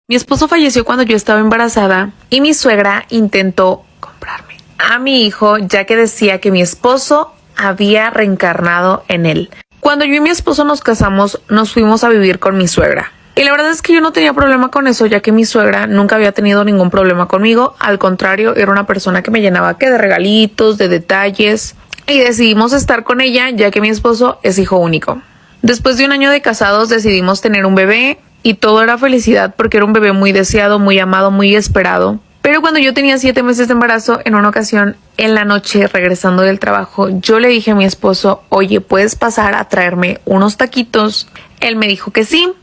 Mi esposo falleció cuando yo estaba embarazada y mi suegra intentó comprarme a mi hijo, ya que decía que mi esposo había reencarnado en él. Cuando yo y mi esposo nos casamos, nos fuimos a vivir con mi suegra. Y la verdad es que yo no tenía problema con eso, ya que mi suegra nunca había tenido ningún problema conmigo. Al contrario, era una persona que me llenaba de regalitos, de detalles. Y decidimos estar con ella, ya que mi esposo es hijo único. Después de un año de casados, decidimos tener un bebé. Y todo era felicidad porque era un bebé muy deseado, muy amado, muy esperado. Pero cuando yo tenía 7 meses de embarazo, en una ocasión, en la noche, regresando del trabajo, yo le dije a mi esposo, oye, ¿puedes pasar a traerme unos taquitos? Él me dijo que sí.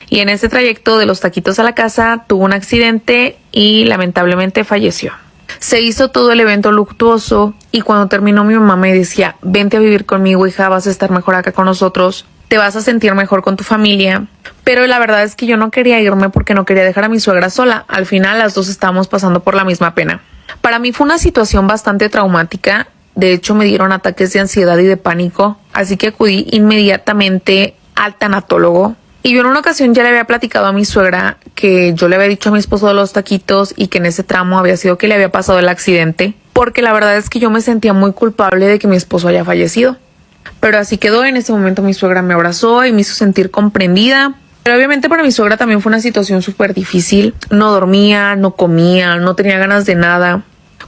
Y en ese trayecto de los taquitos a la casa, tuvo un accidente y lamentablemente falleció. Se hizo todo el evento luctuoso y cuando terminó mi mamá me decía, vente a vivir conmigo, hija, vas a estar mejor acá con nosotros. Te vas a sentir mejor con tu familia. Pero la verdad es que yo no quería irme porque no quería dejar a mi suegra sola. Al final las dos estábamos pasando por la misma pena. Para mí fue una situación bastante traumática. De hecho me dieron ataques de ansiedad y de pánico. Así que acudí inmediatamente al tanatólogo. Y yo en una ocasión ya le había platicado a mi suegra que yo le había dicho a mi esposo de los taquitos y que en ese tramo había sido que le había pasado el accidente. Porque la verdad es que yo me sentía muy culpable de que mi esposo haya fallecido. Pero así quedó. En ese momento mi suegra me abrazó y me hizo sentir comprendida. Pero obviamente para mi suegra también fue una situación súper difícil. No dormía, no comía, no tenía ganas de nada.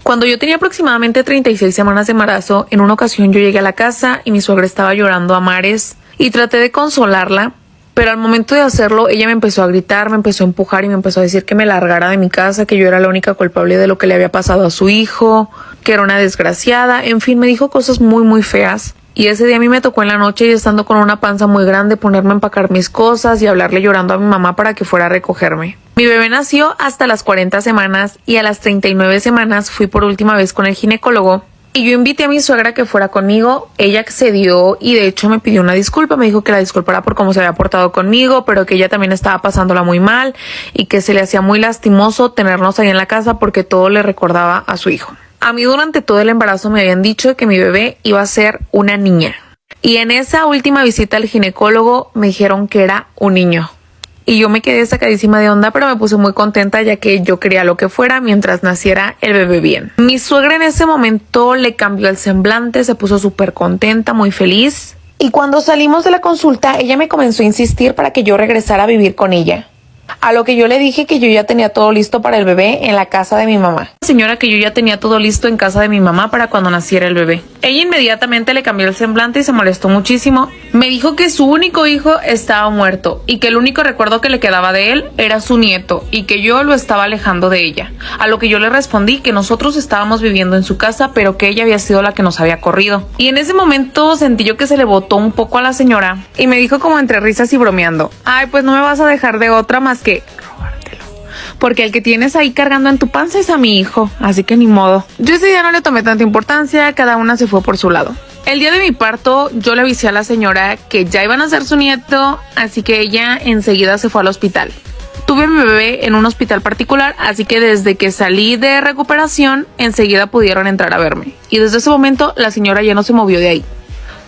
Cuando yo tenía aproximadamente 36 semanas de embarazo, en una ocasión yo llegué a la casa y mi suegra estaba llorando a mares y traté de consolarla. Pero al momento de hacerlo, ella me empezó a gritar, me empezó a empujar y me empezó a decir que me largara de mi casa, que yo era la única culpable de lo que le había pasado a su hijo, que era una desgraciada. En fin, me dijo cosas muy feas. Y ese día a mí me tocó en la noche y estando con una panza muy grande ponerme a empacar mis cosas y hablarle llorando a mi mamá para que fuera a recogerme. Mi bebé nació hasta las 40 semanas y a las 39 semanas fui por última vez con el ginecólogo. Y yo invité a mi suegra que fuera conmigo, ella accedió y de hecho me pidió una disculpa, me dijo que la disculpara por cómo se había portado conmigo, pero que ella también estaba pasándola muy mal y que se le hacía muy lastimoso tenernos ahí en la casa porque todo le recordaba a su hijo. A mí durante todo el embarazo me habían dicho que mi bebé iba a ser una niña. Y en esa última visita al ginecólogo me dijeron que era un niño. Y yo me quedé sacadísima de onda, pero me puse muy contenta ya que yo quería lo que fuera mientras naciera el bebé bien. Mi suegra en ese momento le cambió el semblante, se puso súper contenta, muy feliz. Y cuando salimos de la consulta, ella me comenzó a insistir para que yo regresara a vivir con ella. A lo que yo le dije que yo ya tenía todo listo para el bebé en la casa de mi mamá. Señora, que yo ya tenía todo listo en casa de mi mamá para cuando naciera el bebé. Ella inmediatamente le cambió el semblante y se molestó muchísimo. Me dijo que su único hijo estaba muerto y que el único recuerdo que le quedaba de él era su nieto y que yo lo estaba alejando de ella. A lo que yo le respondí que nosotros estábamos viviendo en su casa, pero que ella había sido la que nos había corrido. Y en ese momento sentí yo que se le botó un poco a la señora y me dijo como entre risas y bromeando, ay, pues no me vas a dejar de otra más que robártelo, porque el que tienes ahí cargando en tu panza es a mi hijo, así que ni modo. Yo ese día no le tomé tanta importancia, cada una se fue por su lado. El día de mi parto yo le avisé a la señora que ya iban a ser su nieto, así que ella enseguida se fue al hospital. Tuve a mi bebé en un hospital particular, así que desde que salí de recuperación enseguida pudieron entrar a verme. Y desde ese momento la señora ya no se movió de ahí.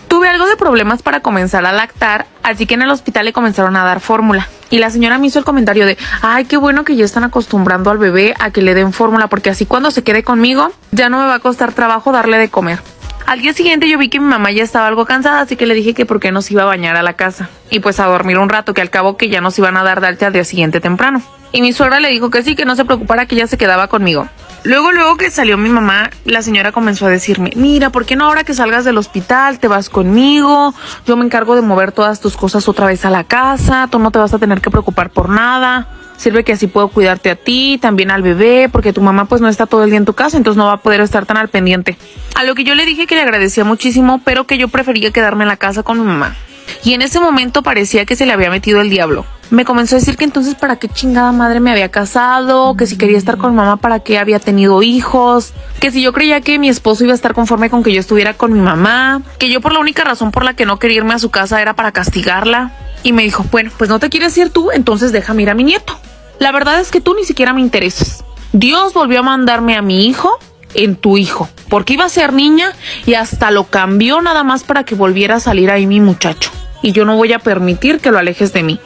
Tuve algo de problemas para comenzar a lactar, así que en el hospital le comenzaron a dar fórmula. Y la señora me hizo el comentario de, ay, qué bueno que ya están acostumbrando al bebé a que le den fórmula, porque así cuando se quede conmigo ya no me va a costar trabajo darle de comer. Al día siguiente yo vi que mi mamá ya estaba algo cansada, así que le dije que por qué no se iba a bañar a la casa. Y pues a dormir un rato, que al cabo que ya nos iban a dar de alta al día siguiente temprano. Y mi suegra le dijo que sí, que no se preocupara, que ella se quedaba conmigo. Luego que salió mi mamá, la señora comenzó a decirme, mira, ¿por qué no ahora que salgas del hospital te vas conmigo? Yo me encargo de mover todas tus cosas otra vez a la casa, tú no te vas a tener que preocupar por nada. Sirve que así puedo cuidarte a ti, también al bebé, porque tu mamá pues no está todo el día en tu casa, entonces no va a poder estar tan al pendiente. A lo que yo le dije que le agradecía muchísimo, pero que yo prefería quedarme en la casa con mi mamá. Y en ese momento parecía que se le había metido el diablo. Me comenzó a decir que entonces para qué chingada madre me había casado, que si quería estar con mi mamá para qué había tenido hijos, que si yo creía que mi esposo iba a estar conforme con que yo estuviera con mi mamá, que yo por la única razón por la que no quería irme a su casa era para castigarla. Y me dijo, bueno, pues no te quieres ir tú, entonces déjame ir a mi nieto. La verdad es que tú ni siquiera me interesas. Dios volvió a mandarme a mi hijo en tu hijo, porque iba a ser niña y hasta lo cambió nada más para que volviera a salir ahí mi muchacho. Y yo no voy a permitir que lo alejes de mí.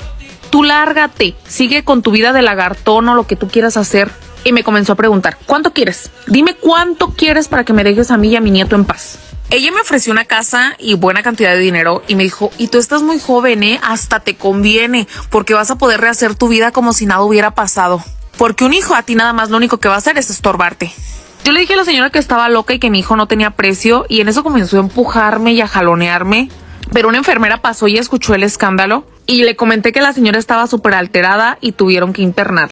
Tú lárgate, sigue con tu vida de lagartón o lo que tú quieras hacer. Y me comenzó a preguntar, ¿cuánto quieres? Dime cuánto quieres para que me dejes a mí y a mi nieto en paz. Ella me ofreció una casa y buena cantidad de dinero y me dijo, y tú estás muy joven, hasta te conviene, porque vas a poder rehacer tu vida como si nada hubiera pasado. Porque un hijo a ti nada más lo único que va a hacer es estorbarte. Yo le dije a la señora que estaba loca y que mi hijo no tenía precio, y en eso comenzó a empujarme y a jalonearme. Pero una enfermera pasó y escuchó el escándalo y le comenté que la señora estaba súper alterada y tuvieron que internar.